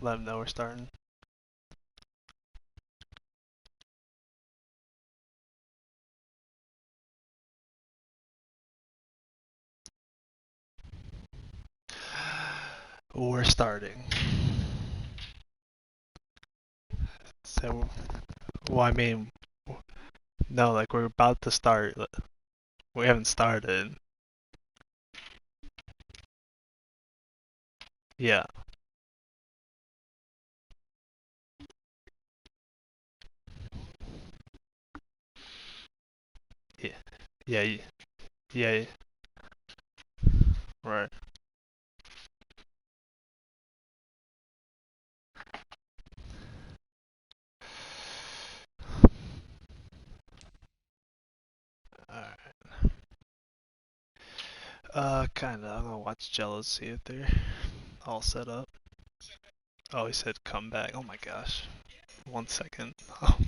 Let them know we're starting. We're starting. So, well, I mean, no, like we're about to start. We haven't started. Yeah. Yeah. Yeah. Yeah. Right. Alright. Kinda. I'm gonna watch Jello, see if they're all set up. Oh, he said come back. Oh my gosh. 1 second. Oh.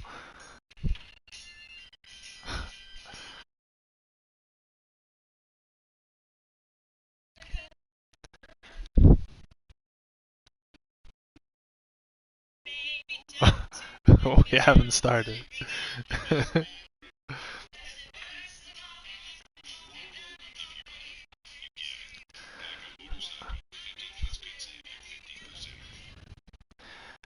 We haven't started.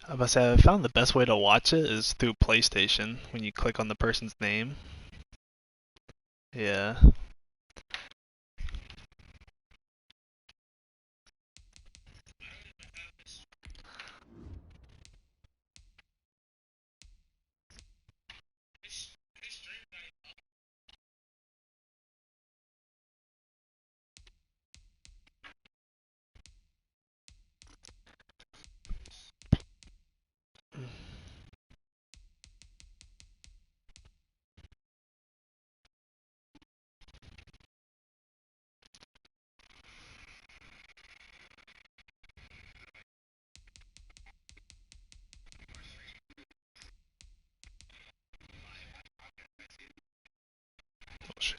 I must say, I found the best way to watch it is through PlayStation when you click on the person's name. Yeah. Oh shit.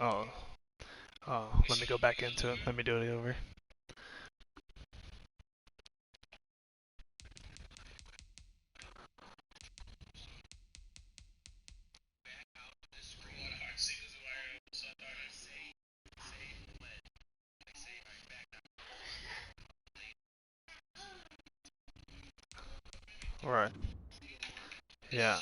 Oh. Oh, let me go back into it. Let me do it over. Alright. Yeah.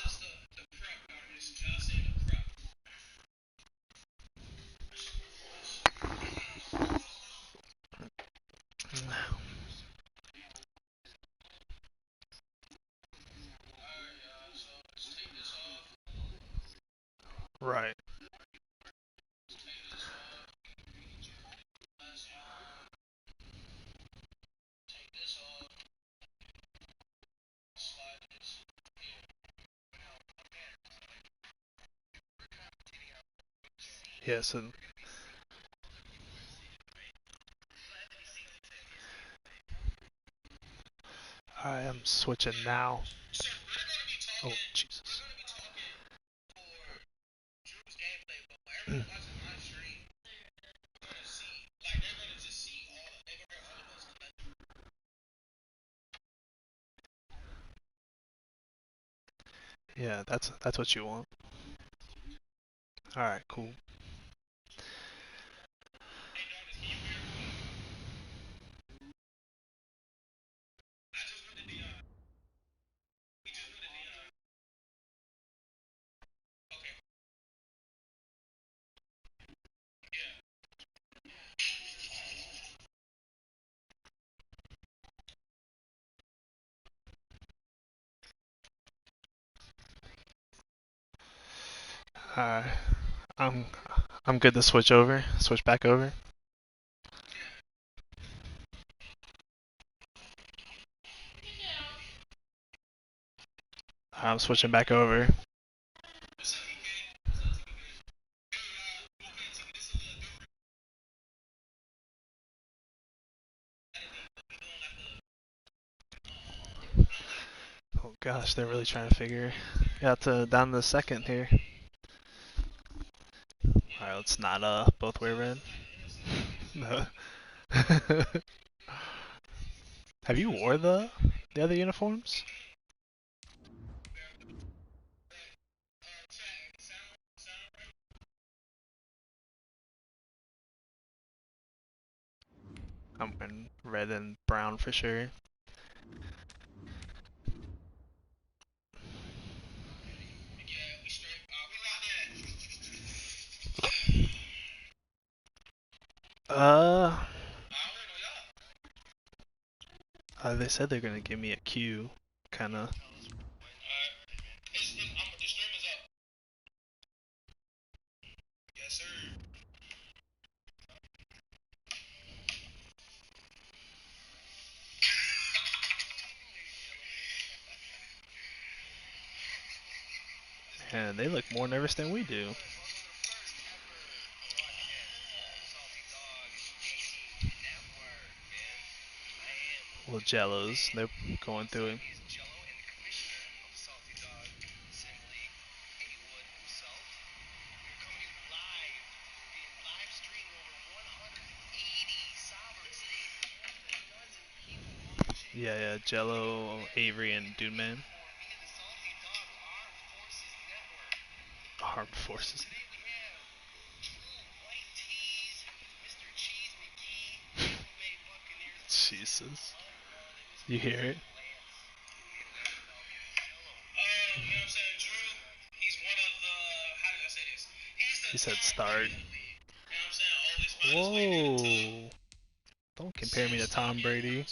Right. Yeah, so I am switching now. Oh, Jesus. Yeah, that's what you want. Alright, cool. Alright. I'm I'm good to switch over. Switch back over. I'm switching back over. Oh gosh, they're really trying to figure out to down to the second here. Alright, let's not both wear red. No. Have you wore the other uniforms? I'm wearing red and brown for sure. They said they're gonna give me a queue, kinda. And they look more nervous than we do. Well, Jellos, they're going through it. Yeah, Jello, Avery, and Dude Man. Armed Forces. Jesus. You hear it? He said start. Whoa. Don't compare me to Tom Brady.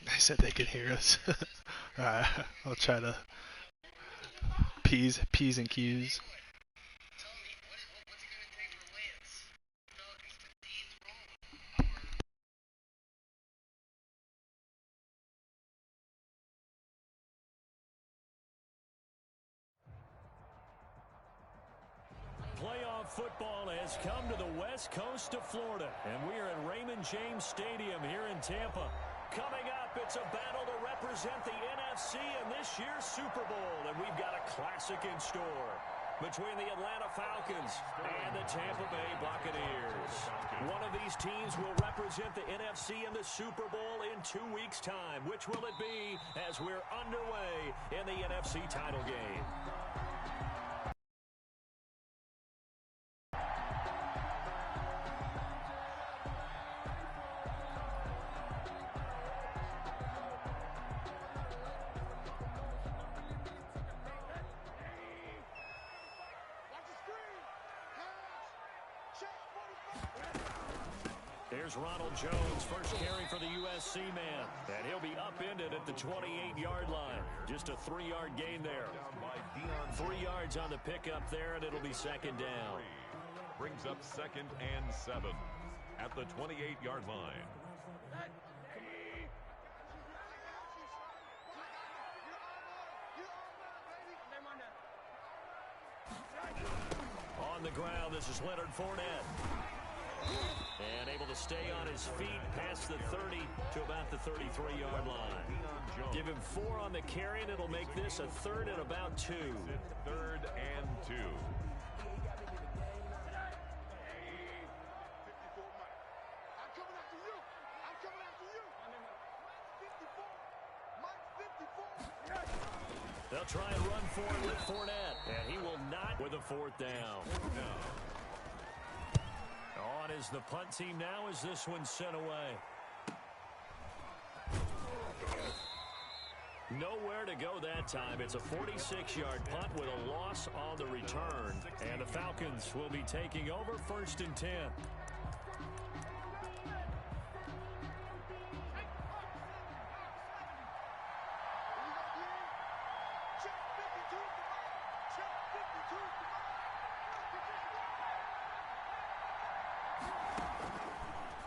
They said they could hear us. Alright, I'll try to P's and Q's. Playoff football has come to the west coast of Florida, and we are at Raymond James Stadium here in Tampa. Coming up, it's a battle to represent the NFC in this year's Super Bowl, and we've got a classic in store between the Atlanta Falcons and the Tampa Bay Buccaneers. One of these teams will represent the NFC in the Super Bowl in 2 weeks' time. Which will it be as we're underway in the NFC title game? Here's Ronald Jones, first carry for the USC man. And he'll be upended at the 28-yard line. Just a 3-yard gain there. 3 yards on the pickup there, and it'll be second down. Brings up 2nd and 7 at the 28-yard line. On the ground, this is Leonard Fournette. And able to stay on his feet past the 30 to about the 33-yard line. Give him 4 on the carry, and it'll make this a 3rd and about 2. 3rd and 2. They'll try and run for it with Fournette, and he will not with a 4th down. On is the punt team now as this one's sent away. Nowhere to go that time. It's a 46-yard punt with a loss on the return. And the Falcons will be taking over 1st and 10.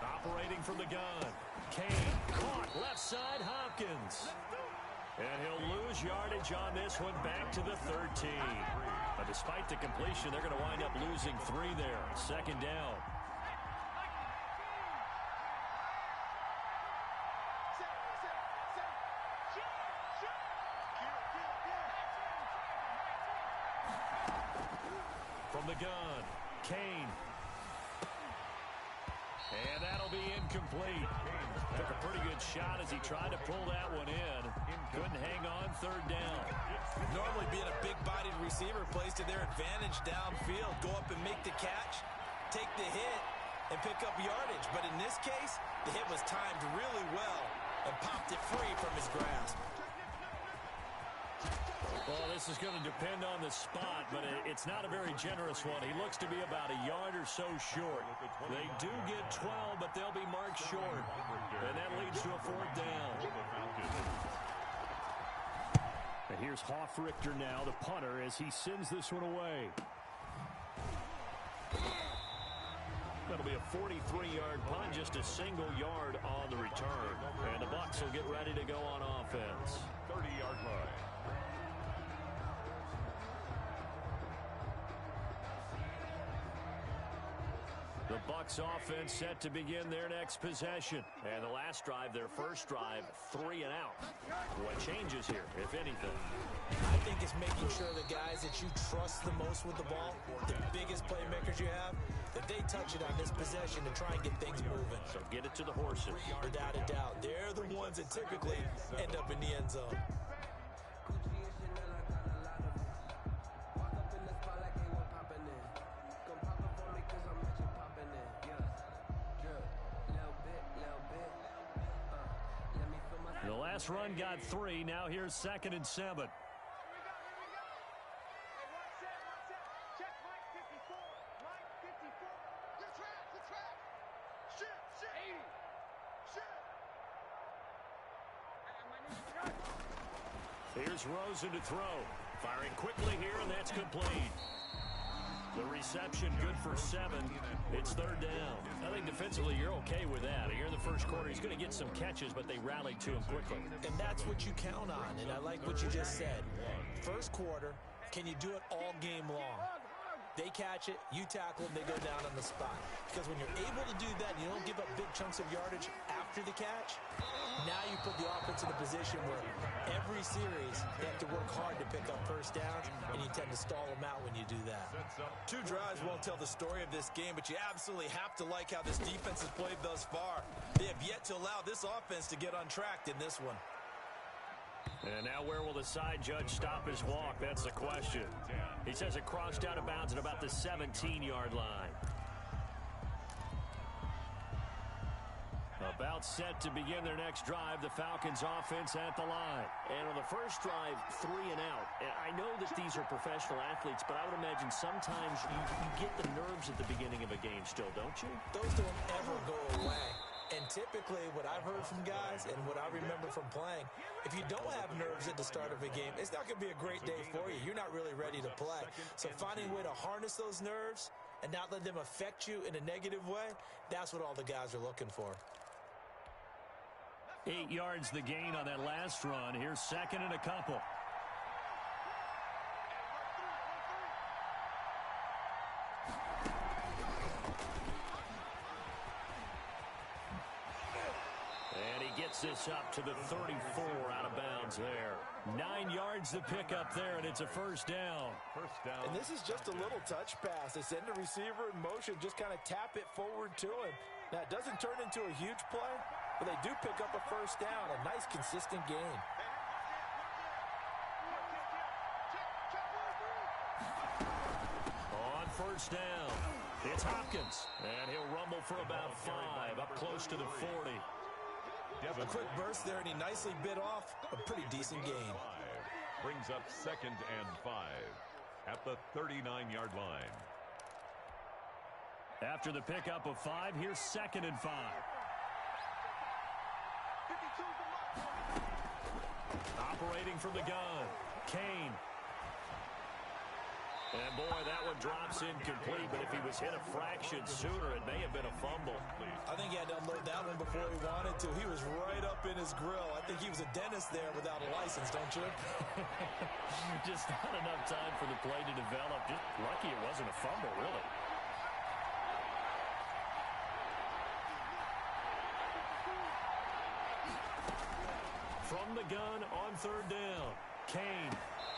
Operating from the gun. Kane caught left side Hopkins. And he'll lose yardage on this one back to the 13. But despite the completion, they're going to wind up losing 3 there. Second down. from the gun. Kane. And that'll be incomplete. Took a pretty good shot as he tried to pull that one in. Couldn't hang on third down. Normally being a big-bodied receiver plays to their advantage downfield. Go up and make the catch, take the hit, and pick up yardage. But in this case, the hit was timed really well and popped it free from his grasp. Well, this is going to depend on the spot, but it's not a very generous one. He looks to be about a yard or so short. They do get 12, but they'll be marked short. And that leads to a fourth down. And here's Hoffrichter now, the punter, as he sends this one away. That'll be a 43-yard punt, just a single yard on the return. And the Bucs will get ready to go on offense. 30-yard line. The Bucs offense set to begin their next possession. And the last drive, their first drive, 3 and out. What changes here, if anything? I think it's making sure the guys that you trust the most with the ball, the biggest playmakers you have, that they touch it on this possession to try and get things moving. So get it to the horses. Without a doubt. They're the ones that typically end up in the end zone. The last run got 3. Now here's 2nd and 7. Here's Rosen to throw. Firing quickly here, and that's complete. The reception good for 7. It's 3rd down. I think defensively you're okay with that. Here in the first quarter, he's going to get some catches, but they rallied to him quickly. And that's what you count on, and I like what you just said. First quarter, can you do it all game long? They catch it, you tackle them, they go down on the spot. Because when you're able to do that, you don't give up big chunks of yardage after the catch, now you put the offense in a position where every series they have to work hard to pick up first downs, and you tend to stall them out when you do that. 2 drives won't tell the story of this game, but you absolutely have to like how this defense has played thus far. They have yet to allow this offense to get untracked in this one. And now where will the side judge stop his walk? That's the question. He says it crossed out of bounds at about the 17-yard line. About set to begin their next drive, the Falcons offense at the line. And on the first drive, 3 and out. And I know that these are professional athletes, but I would imagine sometimes you get the nerves at the beginning of a game still, don't you? Those don't ever go away. And typically, what I've heard from guys and what I remember from playing, if you don't have nerves at the start of a game, it's not going to be a great day for you. You're not really ready to play. So finding a way to harness those nerves and not let them affect you in a negative way, that's what all the guys are looking for. 8 yards the gain on that last run. Here's 2nd and a couple. And he gets this up to the 34 out of bounds there. 9 yards to pick up there, and it's a first down. And this is just a little touch pass. They send the receiver in motion, just kind of tap it forward to him. Now, it doesn't turn into a huge play, but they do pick up a first down. A nice, consistent gain. On first down, it's Hopkins. And he'll rumble for about 5, up close to the 40. A quick burst there, and he nicely bit off a pretty decent gain. Brings up 2nd and 5 at the 39-yard line. After the pickup of 5, here's 2nd and 5. Operating from the gun, Kane. And boy, that one drops incomplete, but if he was hit a fraction sooner, it may have been a fumble. I think he had to unload that one before he wanted to. He was right up in his grill. I think he was a dentist there without a license, don't you? Just not enough time for the play to develop. Just lucky it wasn't a fumble, really. From the gun on 3rd down, Kane.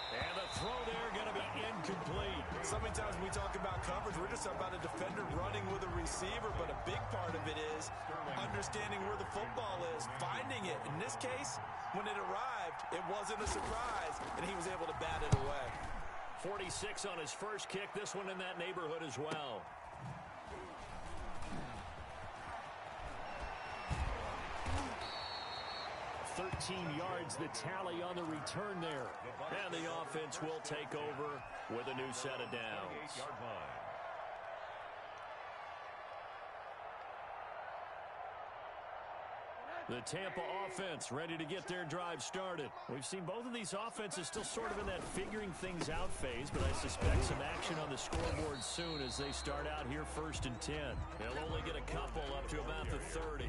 And the throw there going to be incomplete. So many times when we talk about coverage, we're just about a defender running with a receiver, but a big part of it is understanding where the football is, finding it. In this case, when it arrived, it wasn't a surprise, and he was able to bat it away. 46 on his first kick. This one in that neighborhood as well. Yards the tally on the return there. And the offense will take over with a new set of downs. The Tampa offense ready to get their drive started. We've seen both of these offenses still sort of in that figuring things out phase, but I suspect some action on the scoreboard soon as they start out here 1st and 10. They'll only get a couple up to about the 30.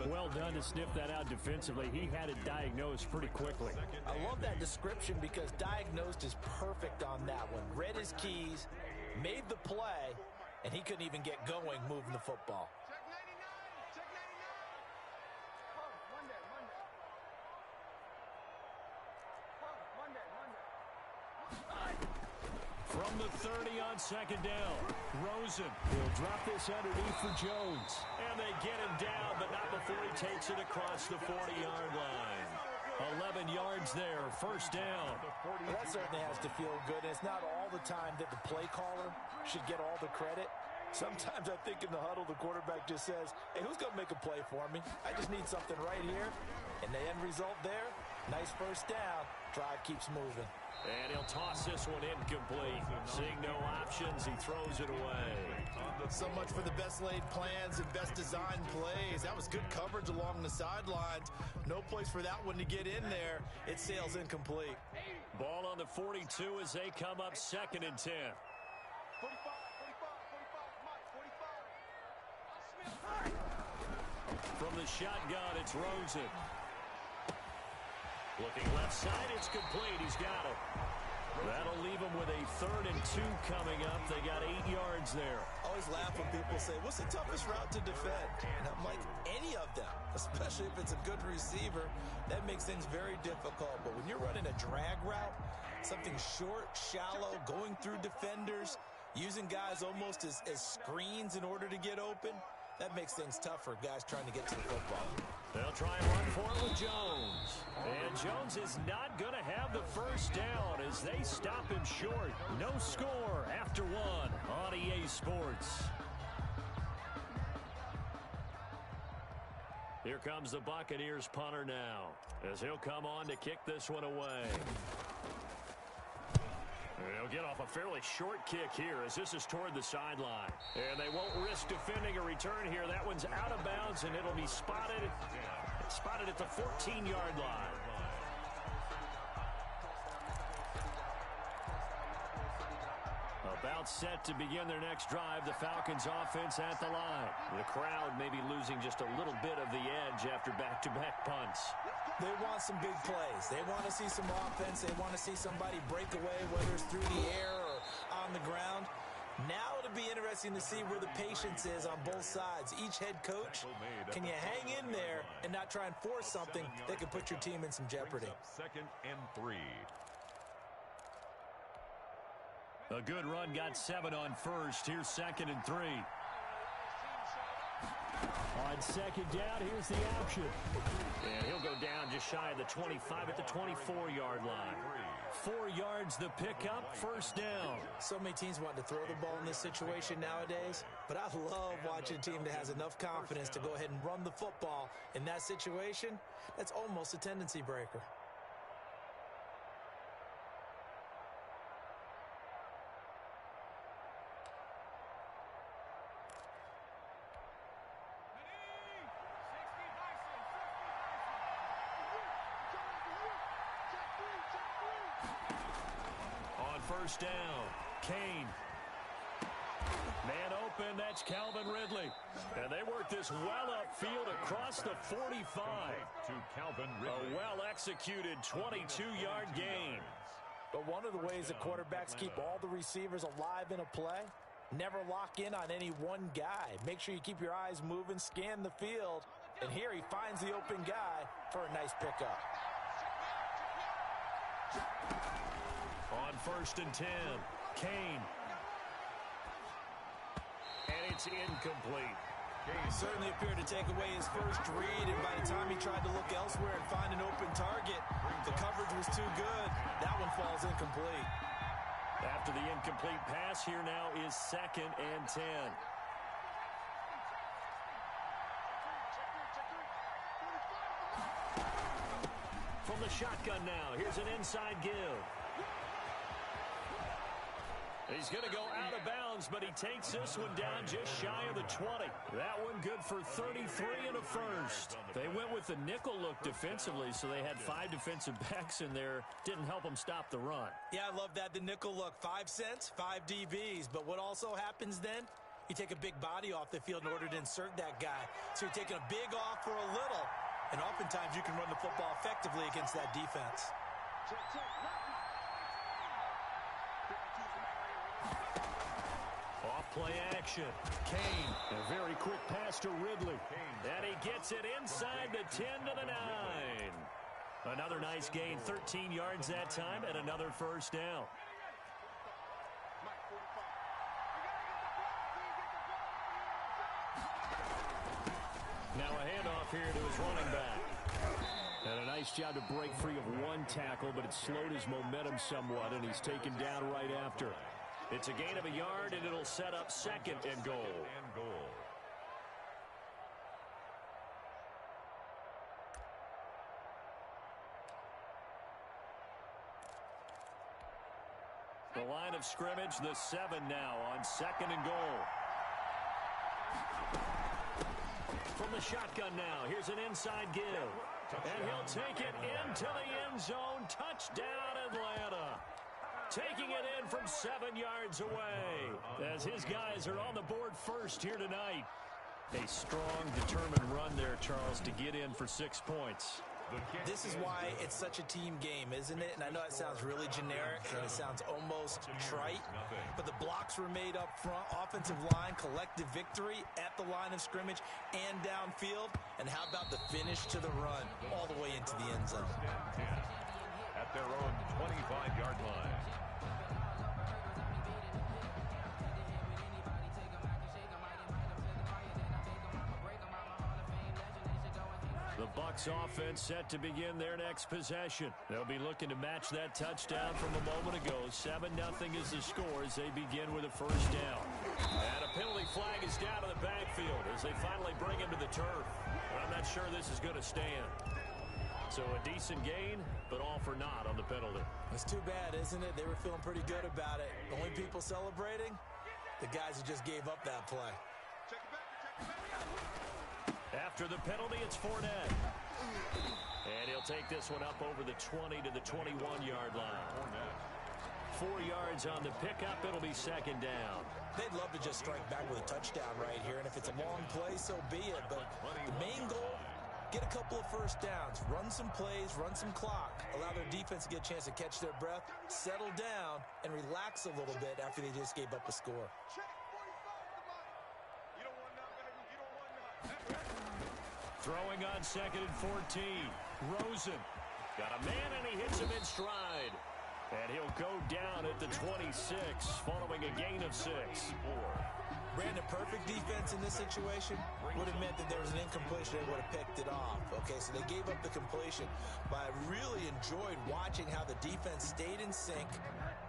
Well done to sniff that out defensively. He had it diagnosed pretty quickly. I love that description because diagnosed is perfect on that one. Read his keys, made the play, and he couldn't even get going moving the football. From the 30 on 2nd down. Rosen will drop this underneath for Jones. And they get him down, but not before he takes it across the 40-yard line. 11 yards there, 1st down. Well, that certainly has to feel good. And it's not all the time that the play caller should get all the credit. Sometimes I think in the huddle, the quarterback just says, hey, who's going to make a play for me? I just need something right here. And the end result there, nice 1st down. Drive keeps moving. And he'll toss this one incomplete. Seeing no options, he throws it away. So much for the best laid plans and best designed plays. That was good coverage along the sidelines. No place for that one to get in there. It sails incomplete. Ball on the 42 as they come up 2nd and 10. From the shotgun, it's Rosen. Looking left side, it's complete. He's got it. That'll leave him with a 3rd and 2 coming up. They got 8 yards there. Always laugh when people say, what's the toughest route to defend? And I'm like, any of them, especially if it's a good receiver. That makes things very difficult. But when you're running a drag route, something short, shallow, going through defenders, using guys almost as screens in order to get open, that makes things tough for guys trying to get to the football. They'll try and run for it with Jones. And Jones is not going to have the 1st down as they stop him short. No score after 1 on EA Sports. Here comes the Buccaneers punter now as he'll come on to kick this one away. They'll get off a fairly short kick here as this is toward the sideline. And they won't risk defending a return here. That one's out of bounds, and it'll be spotted at the 14-yard line. About set to begin their next drive, the Falcons offense at the line. The crowd may be losing just a little bit of the edge after back-to-back punts. They want some big plays. They want to see some offense. They want to see somebody break away, whether it's through the air or on the ground. Now it'll be interesting to see where the patience is on both sides. Each head coach, can you hang in there and not try and force something that could put your team in some jeopardy? 2nd and 3. A good run got 7 on 1st. Here's 2nd and 3. On 2nd down, here's the option. And he'll go down just shy of the 25 at the 24-yard line. 4 yards the pickup, 1st down. So many teams want to throw the ball in this situation nowadays, but I love watching a team that has enough confidence to go ahead and run the football in that situation. That's almost a tendency breaker. First down, Kane. Man open, that's Calvin Ridley. And they work this well upfield across the 45. To Calvin Ridley. A well-executed 22-yard gain. But one of the ways that quarterbacks keep all the receivers alive in a play, never lock in on any one guy. Make sure you keep your eyes moving, scan the field. And here he finds the open guy for a nice pickup. On 1st and 10, Kane. And it's incomplete. He certainly appeared to take away his first read, and by the time he tried to look elsewhere and find an open target, the coverage was too good. That one falls incomplete. After the incomplete pass, here now is 2nd and 10. From the shotgun now, here's an inside give. He's going to go out of bounds, but he takes this one down just shy of the 20. That one good for 33 and a first. They went with the nickel look defensively, so they had 5 defensive backs in there. Didn't help them stop the run. Yeah, I love that, the nickel look. 5 cents, 5 DBs. But what also happens then? You take a big body off the field in order to insert that guy. So you're taking a big off for a little. And oftentimes you can run the football effectively against that defense. Off-play action. Kane. A very quick pass to Ridley. And he gets it inside the 10 to the 9. Another nice gain. 13 yards that time and another first down. Now a handoff here to his running back. And a nice job to break free of one tackle, but it slowed his momentum somewhat, and he's taken down right after. It's a gain of a yard, and it'll set up 2nd and goal. The line of scrimmage, the 7 now on 2nd and goal. From the shotgun now, here's an inside give. And he'll take it into the end zone. Touchdown, Atlanta. Taking it in from 7 yards away as his guys are on the board first here tonight. A strong, determined run there, Charles, to get in for 6 points. This is why it's such a team game, isn't it? And I know it sounds really generic and it sounds almost trite, but the blocks were made up front, offensive line, collective victory at the line of scrimmage and downfield. And how about the finish to the run all the way into the end zone? At their own 25-yard line. The Bucs offense set to begin their next possession. They'll be looking to match that touchdown from a moment ago. 7-0 is the score as they begin with a first down. And a penalty flag is down to the backfield as they finally bring him to the turf. But I'm not sure this is going to stand. So a decent gain, but all for naught on the penalty. It's too bad, isn't it? They were feeling pretty good about it. Only people celebrating? The guys who just gave up that play. After the penalty, it's Fournette. And he'll take this one up over the 20 to the 21-yard line. 4 yards on the pickup. It'll be 2nd down. They'd love to just strike back with a touchdown right here, and if it's a long play, so be it. But the main goal, get a couple of first downs, run some plays, run some clock, allow their defense to get a chance to catch their breath, settle down, and relax a little bit after they just gave up a score. Throwing on 2nd and 14. Rosen got a man, and he hits him in stride. And he'll go down at the 26 following a gain of 6. Brandon, perfect defense in this situation would have meant that there was an incompletion. They would have picked it off. Okay, so they gave up the completion. But I really enjoyed watching how the defense stayed in sync,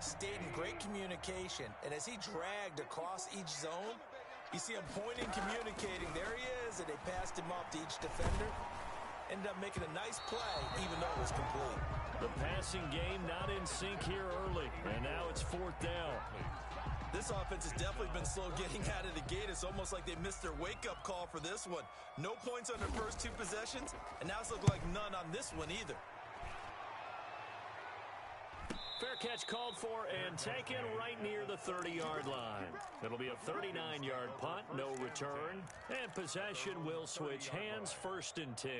stayed in great communication. And as he dragged across each zone, you see him pointing, communicating. There he is, and they passed him off to each defender. Ended up making a nice play, even though it was complete. The passing game not in sync here early, and now it's 4th down. This offense has definitely been slow getting out of the gate. It's almost like they missed their wake-up call for this one. No points on their first 2 possessions, and now it's looking like none on this one either. Fair catch called for and taken right near the 30-yard line. It'll be a 39-yard punt, no return, and possession will switch hands, 1st and 10.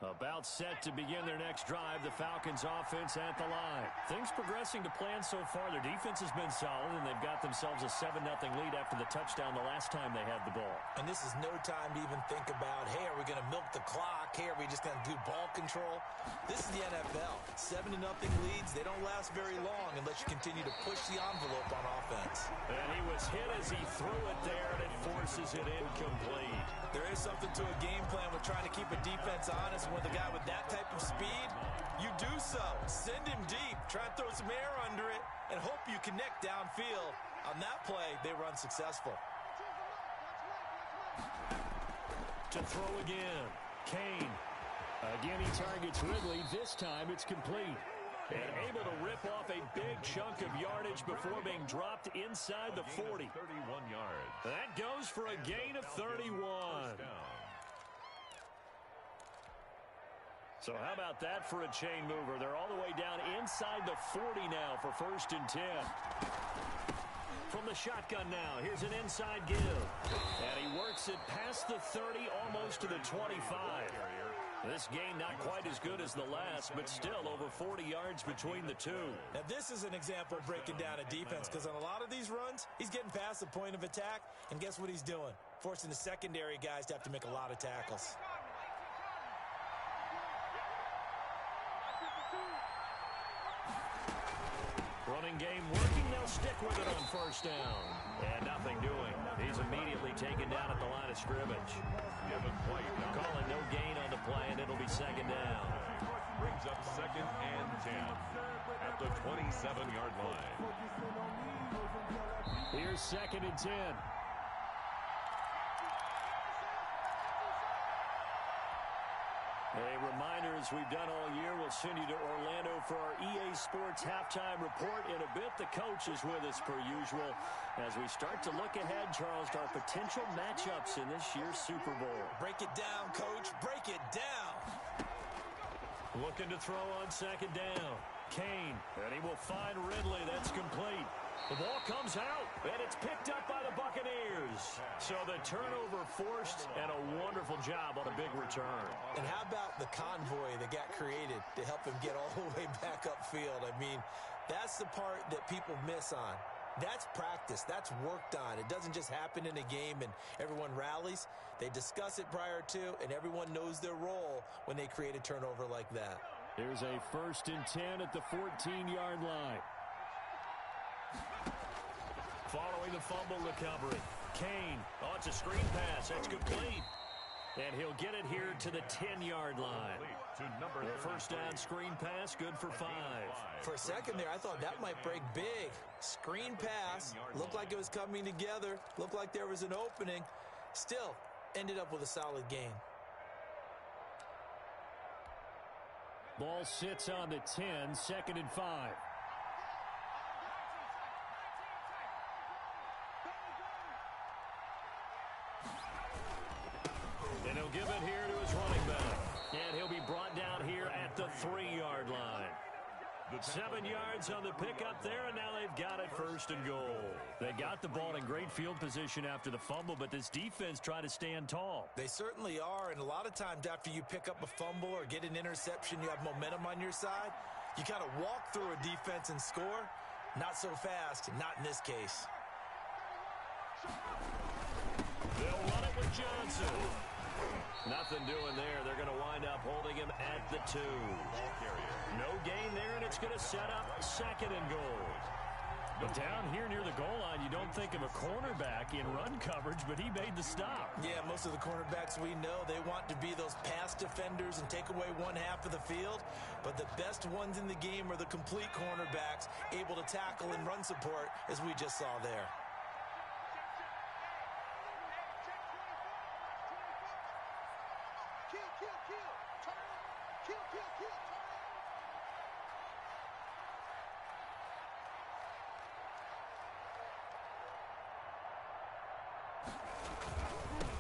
About set to begin their next drive, the Falcons offense at the line. Things progressing to plan so far. Their defense has been solid, and they've got themselves a 7-0 lead after the touchdown the last time they had the ball. And this is no time to even think about, hey, are we going to milk the clock? Hey, are we just going to do ball control? This is the NFL. 7-0 leads, they don't last very long unless you continue to push the envelope on offense. And he was hit as he threw it there, and it forces it incomplete. There is something to a game plan with trying to keep a defense honest. With a guy with that type of speed, you do so. Send him deep. Try and throw some air under it and hope you connect downfield. On that play, they run successful. To throw again. Kane. Again, he targets Ridley. This time, it's complete. And able to rip off a big chunk of yardage before being dropped inside the 40. 31 yards. That goes for a gain of 31. So how about that for a chain mover? They're all the way down inside the 40 now for 1st and 10. From the shotgun now, here's an inside give. And he works it past the 30, almost to the 25. This game not quite as good as the last, but still over 40 yards between the two. Now this is an example of breaking down a defense, because on a lot of these runs, he's getting past the point of attack, and guess what he's doing? Forcing the secondary guys to have to make a lot of tackles. Running game working. They'll stick with it on 1st down. And nothing doing. He's immediately taken down at the line of scrimmage. Calling no gain on the play, and it'll be 2nd down. Brings up 2nd and 10 at the 27-yard line. Here's 2nd and 10. A reminder, as we've done all year, we'll send you to Orlando for our EA Sports halftime report. In a bit, the coach is with us per usual as we start to look ahead, Charles, to our potential matchups in this year's Super Bowl. Break it down, coach. Break it down. Looking to throw on 2nd down. Kane, and he will find Ridley. That's complete. The ball comes out, and it's picked up by the Buccaneers. So the turnover forced, and a wonderful job on a big return. And how about the convoy that got created to help him get all the way back upfield? I mean, that's the part that people miss on. That's practice. That's worked on. It doesn't just happen in a game and everyone rallies. They discuss it prior to, and everyone knows their role when they create a turnover like that. Here's a 1st and 10 at the 14-yard line. Following the fumble recovery. Kane. Oh, it's a screen pass. That's complete. And he'll get it here to the 10-yard line. The 1st down screen pass, good for 5. For a second there, I thought that might break big. Screen pass. Looked like it was coming together. Looked like there was an opening. Still, ended up with a solid gain. Ball sits on the 10, 2nd and 5. And he'll give it here to his running back. And he'll be brought down here at the 3-yard line. 7 yards on the pickup there, and now they've got it 1st and goal. They got the ball in great field position after the fumble, but this defense tried to stand tall. They certainly are, and a lot of times after you pick up a fumble or get an interception, you have momentum on your side. You kind of walk through a defense and score. Not so fast, not in this case. They'll run it with Johnson. Nothing doing there. They're going to wind up holding him at the 2. No gain there, and it's going to set up 2nd and goal. But down here near the goal line, you don't think of a cornerback in run coverage, but he made the stop. Yeah, most of the cornerbacks we know, they want to be those pass defenders and take away one half of the field. But the best ones in the game are the complete cornerbacks, able to tackle and run support, as we just saw there.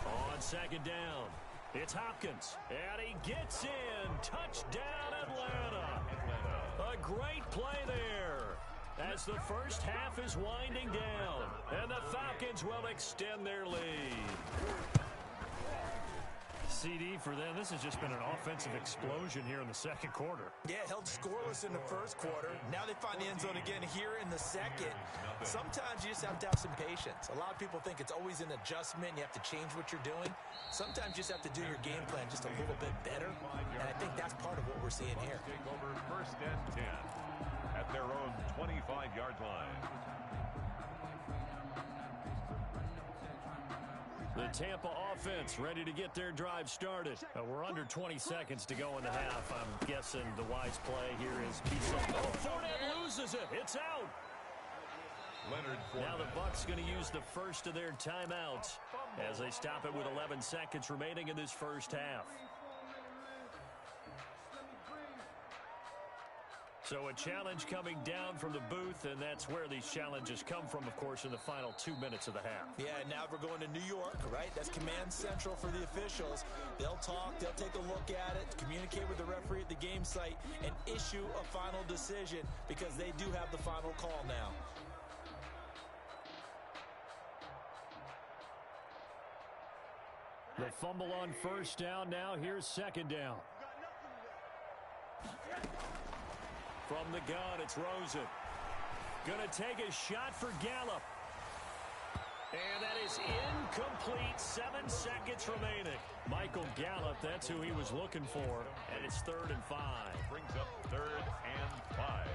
On 2nd down, it's Hopkins, and he gets in. Touchdown, Atlanta. A great play there as the 1st half is winding down, and the Falcons will extend their lead. CD for them. This has just been an offensive explosion here in the second quarter. Yeah, held scoreless in the first quarter. Now they find the end zone again here in the second. Sometimes you just have to have some patience. A lot of people think it's always an adjustment. You have to change what you're doing. Sometimes you just have to do your game plan just a little bit better. And I think that's part of what we're seeing here. Take over first and 10 at their own 25-yard line. The Tampa offense ready to get their drive started. We're under 20 seconds to go in the half. I'm guessing the wise play here is Fournette loses it. It's out. Leonard Now the Bucs going to use the first of their timeouts as they stop it with 11 seconds remaining in this first half. So a challenge coming down from the booth, and that's where these challenges come from, of course, in the final 2 minutes of the half. Yeah, now we're going to New York, right? That's command central for the officials. They'll talk, they'll take a look at it, communicate with the referee at the game site, and issue a final decision because they do have the final call now. The fumble on first down. Now here's second down. From the gun, it's Rosen. Going to take a shot for Gallup. And that is incomplete. 7 seconds remaining. Michael Gallup, that's who he was looking for. And it's 3rd and 5. brings up 3rd and 5.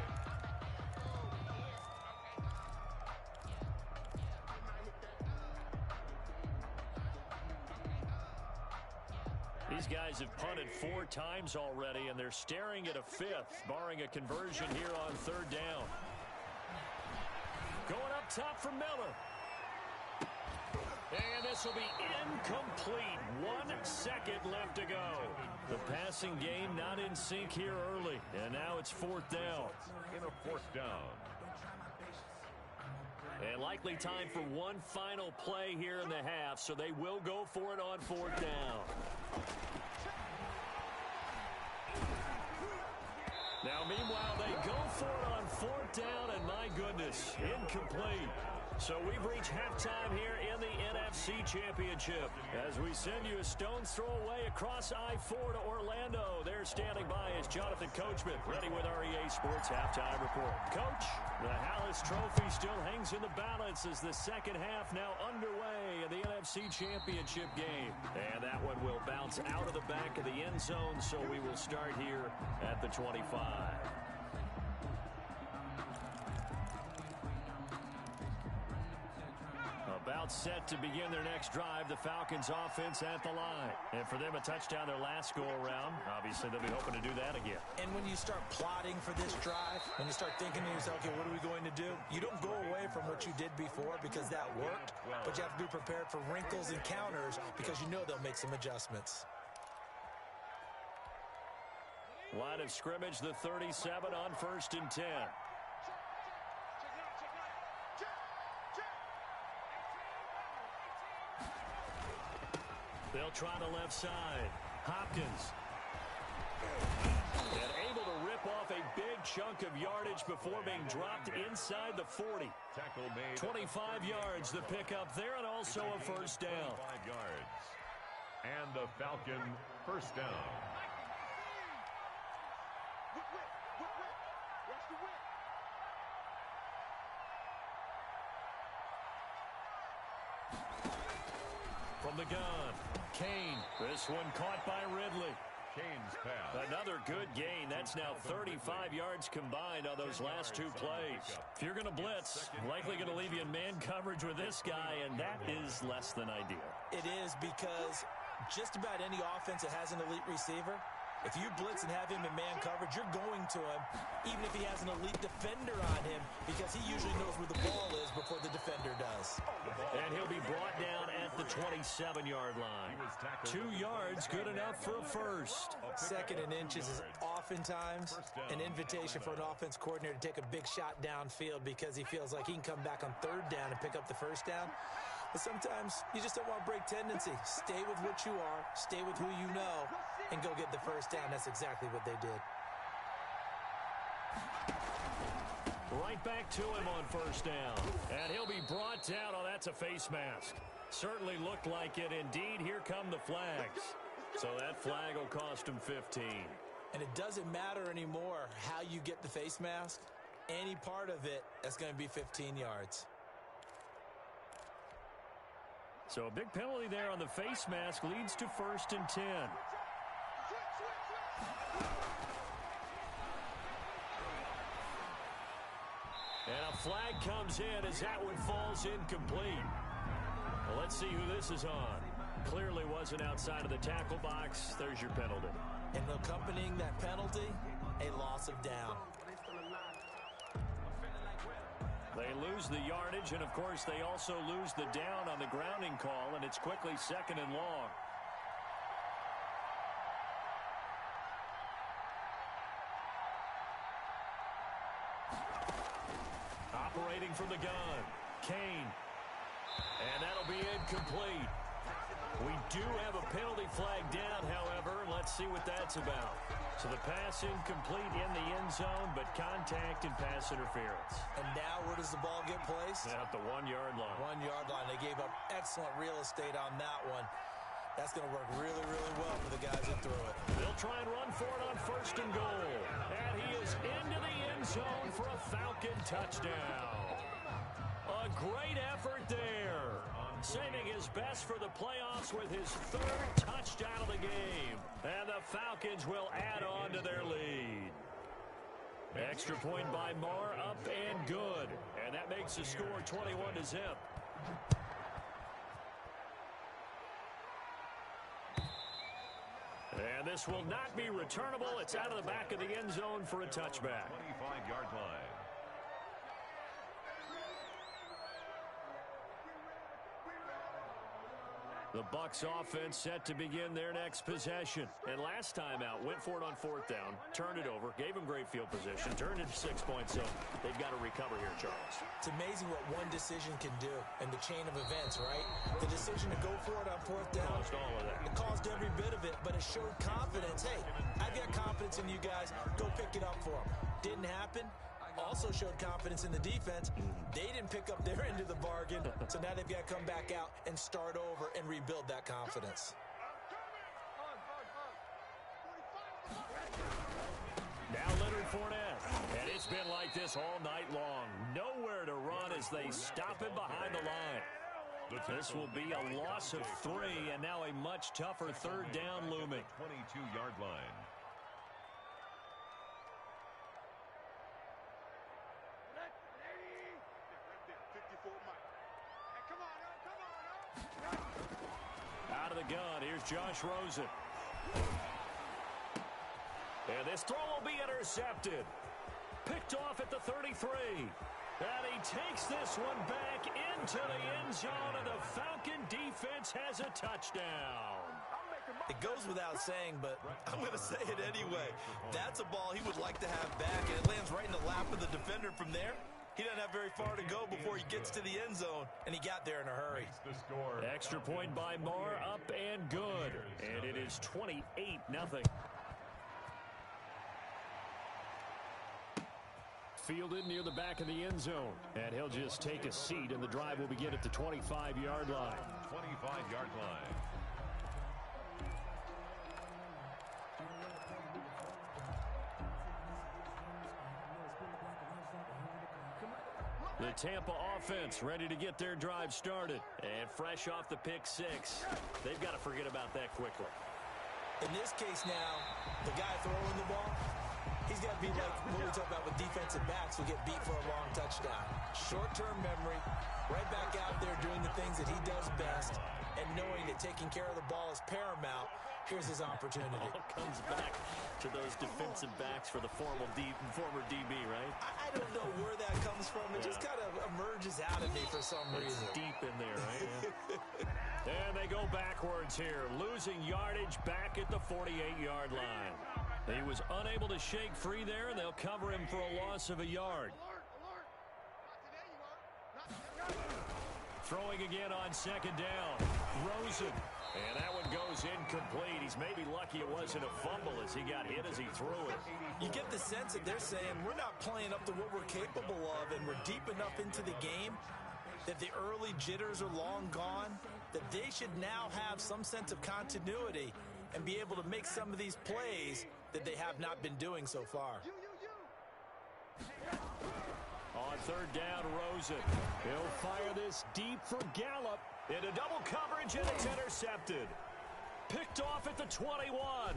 These guys have punted 4 times already, and they're staring at a 5th, barring a conversion here on 3rd down. Going up top for Miller. And this will be incomplete. 1 second left to go. The passing game not in sync here early, and now it's 4th down. In a 4th down. And likely time for one final play here in the half, so they will go for it on 4th down. Now, meanwhile, they go for it on 4th down, and my goodness, incomplete. So we've reached halftime here in the NFC Championship. As we send you a stone's throw away across I-4 to Orlando. There standing by is Jonathan Coachman, ready with REA Sports Halftime Report. Coach, the Hallis Trophy still hangs in the balance as the second half now underway in the NFC Championship game. And that one will bounce out of the back of the end zone, so we will start here at the 25. About set to begin their next drive, the Falcons offense at the line. And for them, a touchdown their last go-around. Obviously, they'll be hoping to do that again. And when you start plotting for this drive, when you start thinking to yourself, okay, what are we going to do? You don't go away from what you did before because that worked, but you have to be prepared for wrinkles and counters because you know they'll make some adjustments. Line of scrimmage, the 37 on 1st and 10. They'll try the left side. Hopkins. And able to rip off a big chunk of yardage before being dropped inside the 40. Tackle made. 25 yards, the pickup there, and also a first down. 5 yards. And the Falcon first down. From the gun, Kane. This one caught by Ridley. Kane's pass. Another good gain. That's now 35 yards combined on those last 2 plays. If you're going to blitz, likely going to leave you in man coverage with this guy, and that is less than ideal. It is because just about any offense that has an elite receiver, if you blitz and have him in man coverage, you're going to him, even if he has an elite defender on him, because he usually knows where the ball is before the defender does. And he'll be brought down at the 27-yard line. 2 yards, good enough for a first. 2nd and inches is oftentimes an invitation for an offense coordinator to take a big shot downfield because he feels like he can come back on 3rd down and pick up the first down. But sometimes you just don't want to break tendency. Stay with what you are, stay with who you know, and go get the first down. That's exactly what they did. Right back to him on first down. And he'll be brought down. Oh, that's a face mask. Certainly looked like it. Indeed, here come the flags. So that flag will cost him 15. And it doesn't matter anymore how you get the face mask. Any part of it, that's going to be 15 yards. So a big penalty there on the face mask leads to 1st and 10. And a flag comes in as that one falls incomplete. Well, let's see who this is on. Clearly wasn't outside of the tackle box. There's your penalty. And accompanying that penalty, a loss of down. They lose the yardage, and of course they also lose the down on the grounding call, and it's quickly 2nd and long. Operating from the gun, Kane. And that'll be incomplete. We do have a penalty flag down, however. Let's see what that's about. So the pass incomplete in the end zone, but contact and pass interference. And now where does the ball get placed? At the 1-yard line. 1-yard line. They gave up excellent real estate on that one. That's going to work really, really well for the guys that threw it. They'll try and run for it on 1st and goal. And he is into the end zone for a Falcon touchdown. A great effort there. Saving his best for the playoffs with his 3rd touchdown of the game. And the Falcons will add on to their lead. Extra point by Marr, up and good. And that makes the score 21-0. And this will not be returnable. It's out of the back of the end zone for a touchback. 25-yard line. The Bucs offense set to begin their next possession. And last time out, went for it on 4th down, turned it over, gave them great field position, turned it to 6 points, so they've got to recover here, Charles. It's amazing what one decision can do in the chain of events, right? The decision to go for it on 4th down. Caused all of that. It caused every bit of it, but it showed confidence. Hey, I've got confidence in you guys. Go pick it up for them. Didn't happen. Also showed confidence in the defense. They didn't pick up their end of the bargain, so now they've got to come back out and start over and rebuild that confidence. Now Leonard Fournette. And it's been like this all night long. Nowhere to run as they stop him behind the line. This will be a loss of 3, and now a much tougher 3rd down looming. 22-yard line. Out of the gun, here's Josh Rosen. And this throw will be intercepted. Picked off at the 33. And he takes this one back into the end zone, and the Falcon defense has a touchdown. It goes without saying, but I'm going to say it anyway. That's a ball he would like to have back, and it lands right in the lap of the defender from there. He doesn't have very far to go before he gets to the end zone, and he got there in a hurry. Extra point by Marr, up and good. And it is 28-0. Fielded near the back of the end zone. And he'll just take a seat, and the drive will begin at the 25-yard line. 25-yard line. The Tampa offense ready to get their drive started. And fresh off the pick 6, they've got to forget about that quickly. In this case now, the guy throwing the ball, he's got to be like what we talk about with defensive backs who get beat for a long touchdown. Short-term memory, right back out there doing the things that he does best, and knowing that taking care of the ball is paramount. Here's his opportunity. All comes back to those defensive backs for the former DB, right? I don't know where that comes from. It just kind of emerges out of me for some reason. It's deep in there, right? Yeah. And they go backwards here, losing yardage back at the 48-yard line. He was unable to shake free there, and they'll cover him for a loss of a yard. Throwing again on 2nd down. Rosen. And that one goes incomplete. He's maybe lucky it wasn't a fumble as he got hit as he threw it. You get the sense that they're saying we're not playing up to what we're capable of, and we're deep enough into the game that the early jitters are long gone, that they should now have some sense of continuity and be able to make some of these plays that they have not been doing so far. On third down, Rosen. He'll fire this deep for Gallup. Into double coverage, and it's intercepted. Picked off at the 21.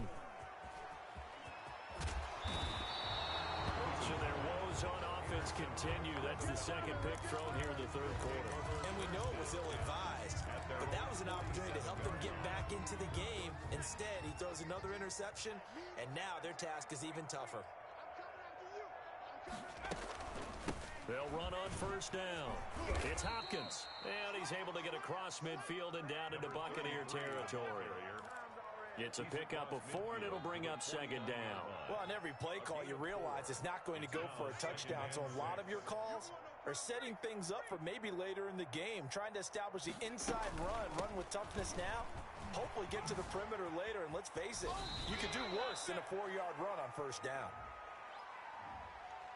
So their woes on offense continue. That's the second pick thrown here in the third quarter. And we know it was ill-advised, but that was an opportunity to help them get back into the game. Instead, he throws another interception, and now their task is even tougher. They'll run on first down. It's Hopkins. And he's able to get across midfield and down into Buccaneer territory. It's a pickup of 4, and it'll bring up second down. Well, on every play call, you realize it's not going to go for a touchdown. So a lot of your calls are setting things up for maybe later in the game, trying to establish the inside run with toughness now, hopefully get to the perimeter later. And let's face it, you could do worse than a 4-yard run on first down.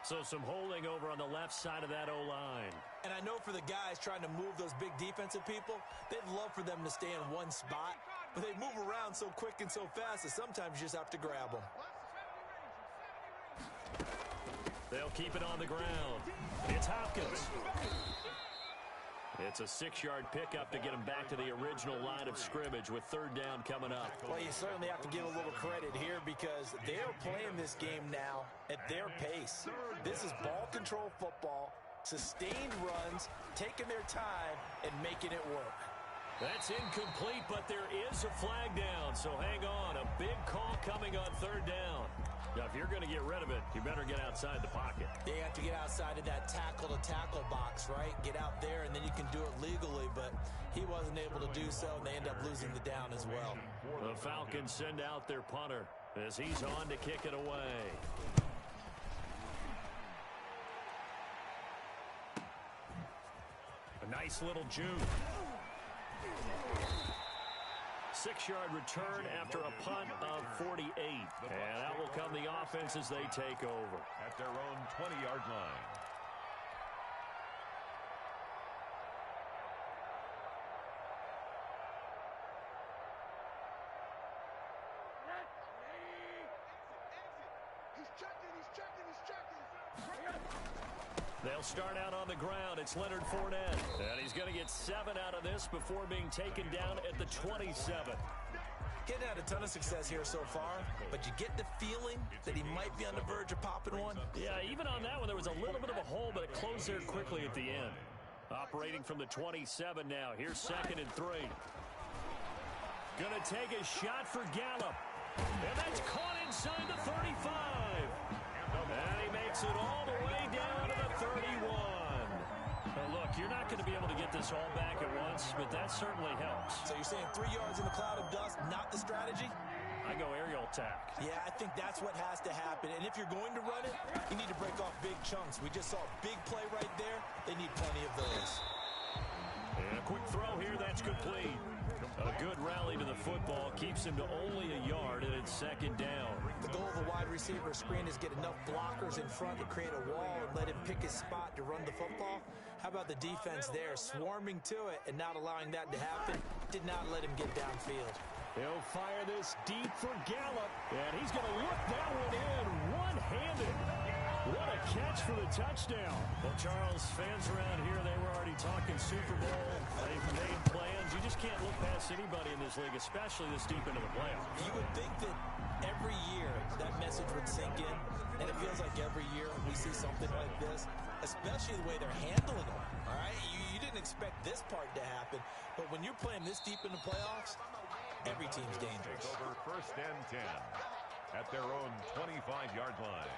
So some holding over on the left side of that O-line. And I know for the guys trying to move those big defensive people, they'd love for them to stay in one spot. But they move around so quick and so fast that sometimes you just have to grab them. They'll keep it on the ground. It's Hopkins. It's a 6-yard pickup to get him back to the original line of scrimmage with third down coming up. Well, you certainly have to give a little credit here because they're playing this game now at their pace. This is ball control football, sustained runs, taking their time, and making it work. That's incomplete, but there is a flag down, so hang on. A big call coming on third down. Now, if you're going to get rid of it, you better get outside the pocket. You have to get outside of that tackle-to-tackle box, right? Get out there, and then you can do it legally, but he wasn't able to do so, and they end up losing the down as well. The Falcons send out their punter as he's on to kick it away. A nice little juke. 6-yard return after a punt of 48. And that will come the offense as they take over. At their own 20-yard line. They'll start out on the ground. It's Leonard Fournette. And he's going to get 7 out of this before being taken down at the 27. Getting had a ton of success here so far, but you get the feeling that he might be on the verge of popping one. Yeah, even on that one, there was a little bit of a hole, but it closed there quickly at the end. Operating from the 27 now. Here's 2nd and 3. Going to take a shot for Gallup. And that's caught inside the 35. And he makes it all the way down to the 31. Look, you're not going to be able to get this all back at once, but that certainly helps. So you're saying 3 yards in the cloud of dust, not the strategy? I go aerial attack. Yeah, I think that's what has to happen. And if you're going to run it, you need to break off big chunks. We just saw a big play right there. They need plenty of those. And a quick throw here, that's complete. A good rally to the football keeps him to only a yard, and it's 2nd down. The goal of a wide receiver screen is get enough blockers in front to create a wall and let him pick his spot to run the football. How about the defense there, swarming to it and not allowing that to happen? Did not let him get downfield. He'll fire this deep for Gallup, and he's going to look that one in one-handed. What a catch for the touchdown. Well, Charles, fans around here, they were already talking Super Bowl. They've made plans. You just can't look past anybody in this league, especially this deep into the playoffs. You would think that every year that message would sink in, and it feels like every year we see something like this, especially the way they're handling it. All right, you didn't expect this part to happen, but when you're playing this deep in the playoffs, every team's dangerous. Over 1st and 10 at their own 25-yard line.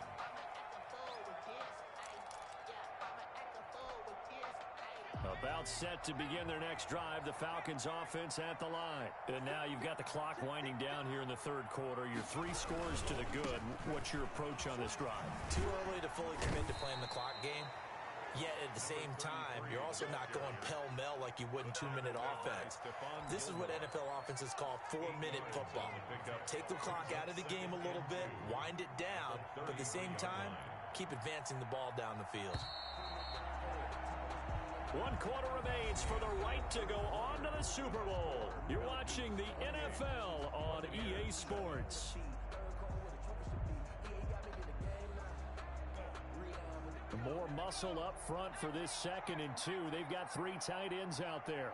About set to begin their next drive, the Falcons offense at the line. And now you've got the clock winding down here in the third quarter. Your 3 scores to the good. What's your approach on this drive? Too early to fully commit to playing the clock game. Yet at the same time, you're also not going pell-mell like you would in 2-minute offense. This is what NFL offenses call 4-minute football. Take the clock out of the game a little bit, wind it down, but at the same time, keep advancing the ball down the field. 1 quarter remains for the right to go on to the Super Bowl. You're watching the NFC NFL on EA Sports. More muscle up front for this 2nd and 2. They've got 3 tight ends out there.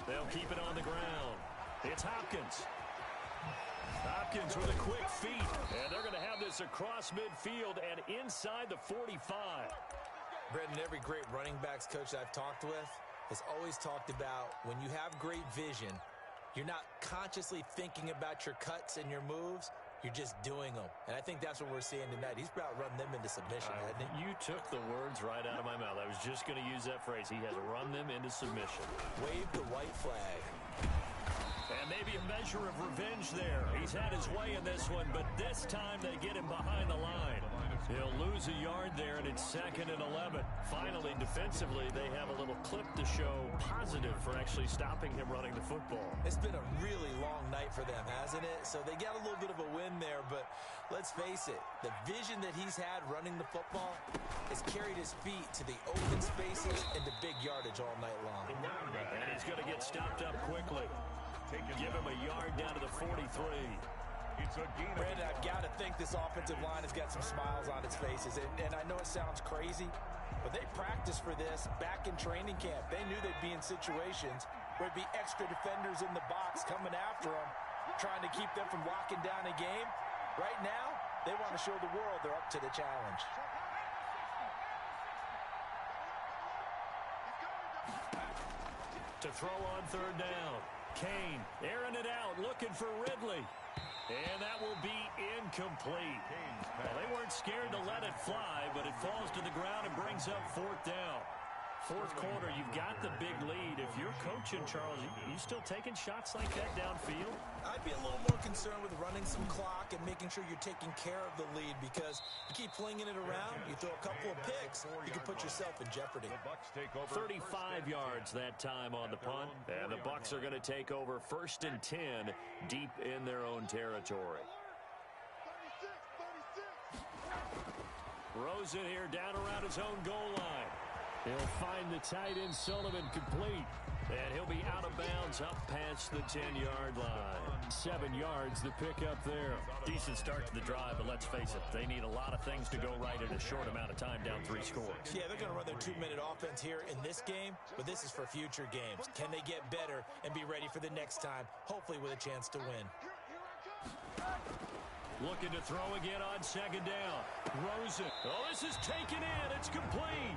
They'll keep it on the ground. It's Hopkins. Hopkins with a quick feet. And they're going to have this across midfield and inside the 45. Brendan, every great running backs coach I've talked with has always talked about when you have great vision, you're not consciously thinking about your cuts and your moves. You're just doing them. And I think that's what we're seeing tonight. He's about run them into submission, hasn't he? You took the words right out of my mouth. I was just going to use that phrase. He has run them into submission. Wave the white flag. And maybe a measure of revenge there. He's had his way in this one, but this time they get him behind the line. He'll lose a yard there, and it's 2nd and 11. Finally, defensively, they have a little clip to show positive for actually stopping him running the football. It's been a really long night for them, hasn't it? So they got a little bit of a win there, but let's face it, the vision that he's had running the football has carried his feet to the open spaces and to big yardage all night long. And he's going to get stopped up quickly. Give him a yard down to the 43. Brandon, I've got to think this offensive line has got some smiles on its faces. And I know it sounds crazy, but they practiced for this back in training camp. They knew they'd be in situations where there'd be extra defenders in the box coming after them, trying to keep them from locking down a game. Right now, they want to show the world they're up to the challenge. To throw on 3rd down. Kane airing it out, looking for Ridley. And that will be incomplete. Well, they weren't scared to let it fly, but it falls to the ground and brings up 4th down. 4th quarter, you've got the big lead. If you're coaching, Charles, you still taking shots like that downfield? I'd be a little more concerned with running some clock and making sure you're taking care of the lead, because you keep flinging it around, you throw a couple of picks, you can put yourself in jeopardy. 35 yards that time on the punt, and the Bucs are going to take over 1st and 10 deep in their own territory. Rosen here down around his own goal line. He'll find the tight end Sullivan complete. And he'll be out of bounds up past the 10-yard line. 7 yards the pickup there. Decent start to the drive, but let's face it, they need a lot of things to go right in a short amount of time, down 3 scores. Yeah, they're going to run their 2-minute offense here in this game, but this is for future games. Can they get better and be ready for the next time, hopefully with a chance to win? Looking to throw again on 2nd down. Rosen. Oh, this is taken in. It's complete.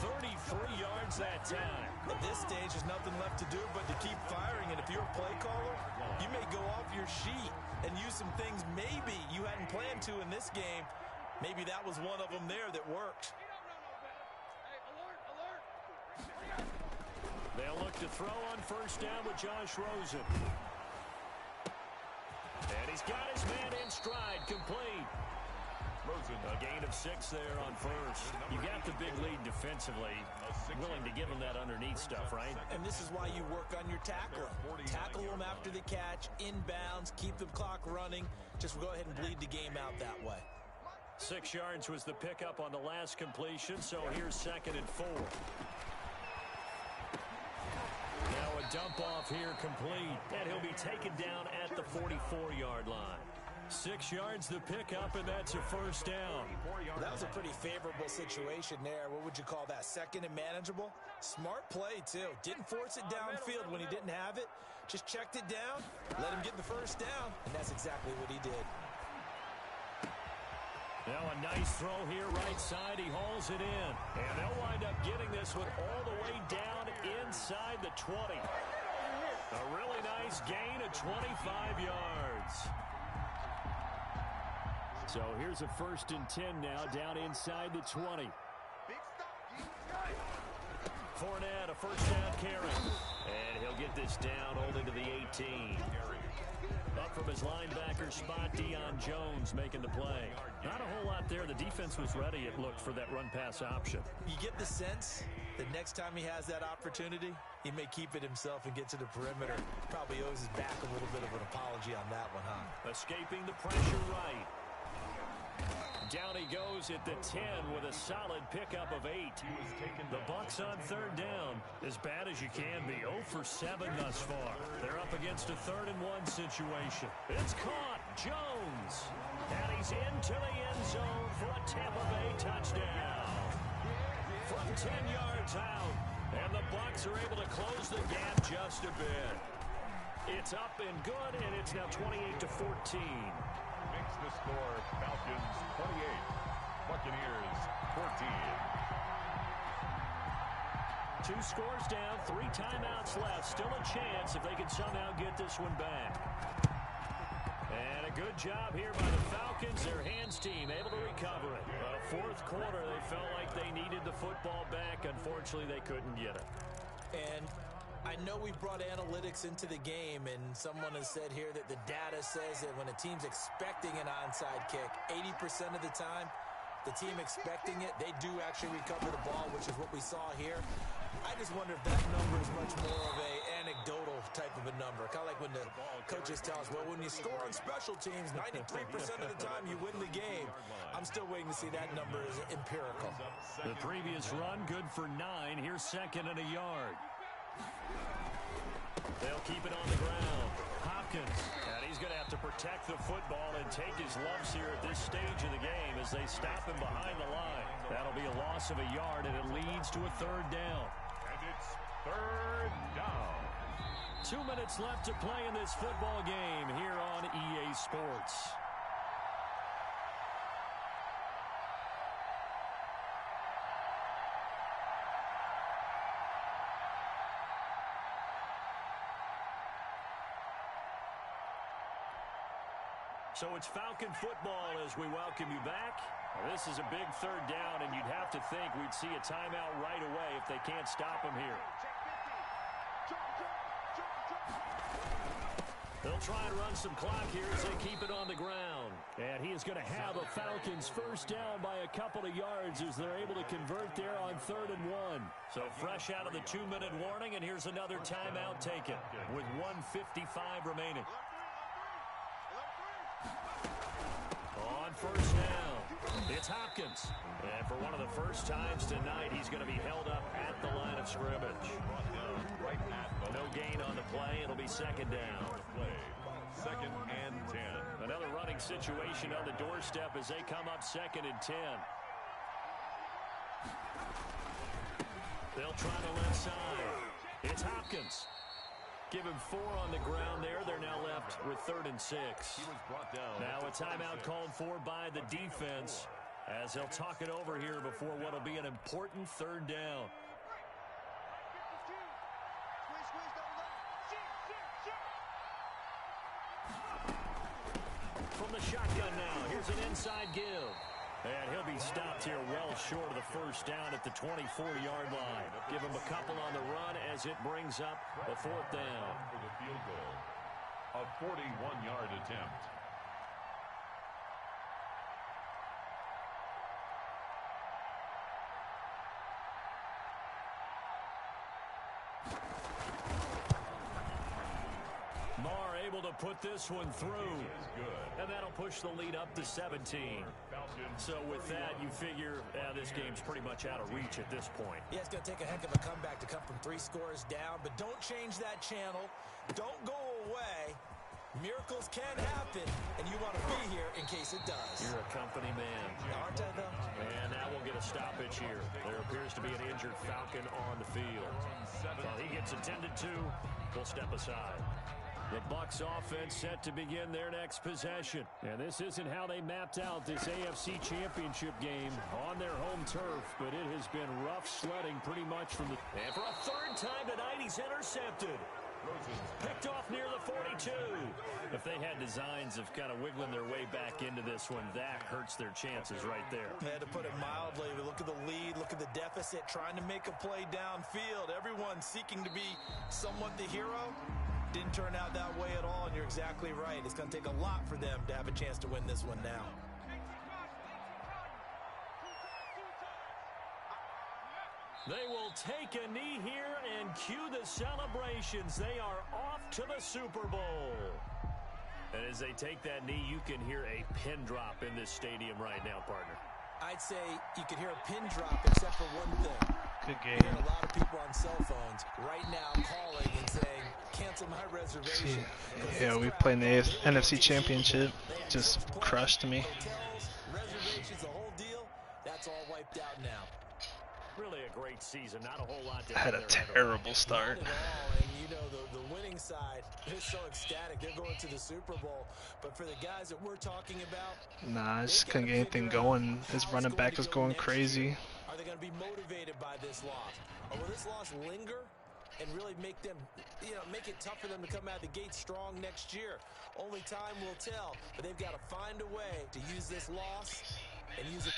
33 yards that time. At this stage, there's nothing left to do but to keep firing. And if you're a play caller, you may go off your sheet and use some things maybe you hadn't planned to in this game. Maybe that was one of them there that worked. They'll look to throw on 1st down with Josh Rosen. And he's got his man in stride, complete. Rosen, a gain of 6 there on 1st. You got the big lead defensively. Willing to give him that underneath stuff, right? And this is why you work on your tackling. Tackle them after the catch, inbounds, keep the clock running. Just go ahead and bleed the game out that way. 6 yards was the pickup on the last completion, so here's 2nd and 4. Now a dump off here complete, and he'll be taken down at the 44-yard line. 6 yards the pickup, and that's a 1st down. That was a pretty favorable situation there. What would you call that? 2nd and manageable? Smart play, too. Didn't force it downfield when he didn't have it. Just checked it down, let him get the 1st down, and that's exactly what he did. Now a nice throw here right side. He hauls it in. And they'll wind up getting this one all the way down inside the 20. A really nice gain of 25 yards. So here's a 1st and 10 now, down inside the 20. Fournette, a 1st down carry. And he'll get this down all into the 18. Up from his linebacker spot, Deion Jones making the play. Not a whole lot there. The defense was ready, it looked, for that run-pass option. You get the sense that next time he has that opportunity, he may keep it himself and get to the perimeter. Probably owes his back a little bit of an apology on that one, huh? Escaping the pressure right. Down he goes at the 10 with a solid pickup of 8. The Bucs on third down. As bad as you can be. 0 for 7 thus far. They're up against a 3rd and 1 situation. It's caught. Jones. And he's into the end zone for a Tampa Bay touchdown. From 10 yards out. And the Bucs are able to close the gap just a bit. It's up and good, and it's now 28-14. Makes the score Falcons 28, Buccaneers 14. 2 scores down, 3 timeouts left. Still a chance if they can somehow get this one back. And a good job here by the Falcons, their hands team, able to recover it. Fourth quarter, they felt like they needed the football back. Unfortunately, they couldn't get it. And I know we brought analytics into the game, and someone has said here that the data says that when a team's expecting an onside kick, 80% of the time, the team expecting it, they do actually recover the ball, which is what we saw here. I just wonder if that number is much more of a anecdotal type of a number. Kind of like when the coaches tell us, well, when you score on special teams, 93% of the time you win the game. I'm still waiting to see that number is empirical. The previous run, good for 9. Here's 2nd and a yard. They'll keep it on the ground. Hopkins, and he's going to have to protect the football and take his lumps here at this stage of the game as they stop him behind the line. That'll be a loss of a yard, and it leads to a 3rd down. And it's 3rd down. 2 minutes left to play in this football game here on EA Sports. So it's Falcon football as we welcome you back. This is a big 3rd down, and you'd have to think we'd see a timeout right away if they can't stop him here. They'll try and run some clock here as they keep it on the ground. And he is going to have a Falcons first down by a couple of yards as they're able to convert there on 3rd and 1. So fresh out of the 2-minute warning, and here's another timeout taken with 1:55 remaining. On first down, it's Hopkins. And for one of the first times tonight, he's going to be held up at the line of scrimmage. No gain on the play. It'll be 2nd down. 2nd and 10. Another running situation on the doorstep as they come up 2nd and 10. They'll try the left side. It's Hopkins. Give him 4 on the ground there. They're now left with 3rd and 6. Now a timeout called for by the defense as they'll talk it over here before what will be an important 3rd down. From the shotgun now, here's an inside give. And he'll be stopped here well short of the first down at the 24-yard line. Give him a couple on the run as it brings up the 4th down. For the field goal, a 41-yard attempt. Marr able to put this one through. And that'll push the lead up to 17. So with that, you figure this game's pretty much out of reach at this point. Yeah, it's going to take a heck of a comeback to come from 3 scores down, but don't change that channel. Don't go away. Miracles can happen, and you want to be here in case it does. You're a company man. Aren't I, though? And now we'll get a stoppage here. There appears to be an injured Falcon on the field. While he gets attended to, we'll step aside. The Bucs offense set to begin their next possession. And this isn't how they mapped out this AFC Championship game on their home turf, but it has been rough sledding pretty much from the... And for a 3rd time tonight, he's intercepted. Picked off near the 42. If they had designs of kind of wiggling their way back into this one, that hurts their chances right there. They had to put it mildly. Look at the lead, look at the deficit, trying to make a play downfield. Everyone seeking to be somewhat the hero. Didn't turn out that way at all, and you're exactly right. It's going to take a lot for them to have a chance to win this one now. They will take a knee here and cue the celebrations. They are off to the Super Bowl. And as they take that knee, you can hear a pin drop in this stadium right now, partner. I'd say you can hear a pin drop except for one thing. Good You're game. hearing a lot of people on cell phones right now calling and saying, cancel my reservation. Yeah, we played in the NFC Championship. Just crushed me. Hotels, reservations, the whole deal, that's all wiped out now. Really a great season. Not a whole lot to I had a terrible start. Not at all. And you know, the winning side, they're so ecstatic. They're going to the Super Bowl. But for the guys that we're talking about, Nah, I just couldn't get anything going. His running back was going crazy. are they going to be motivated by this loss? Or will this loss linger and really make them, make it tough for them to come out of the gate strong next year? Only time will tell. But they've got to find a way to use this loss and use it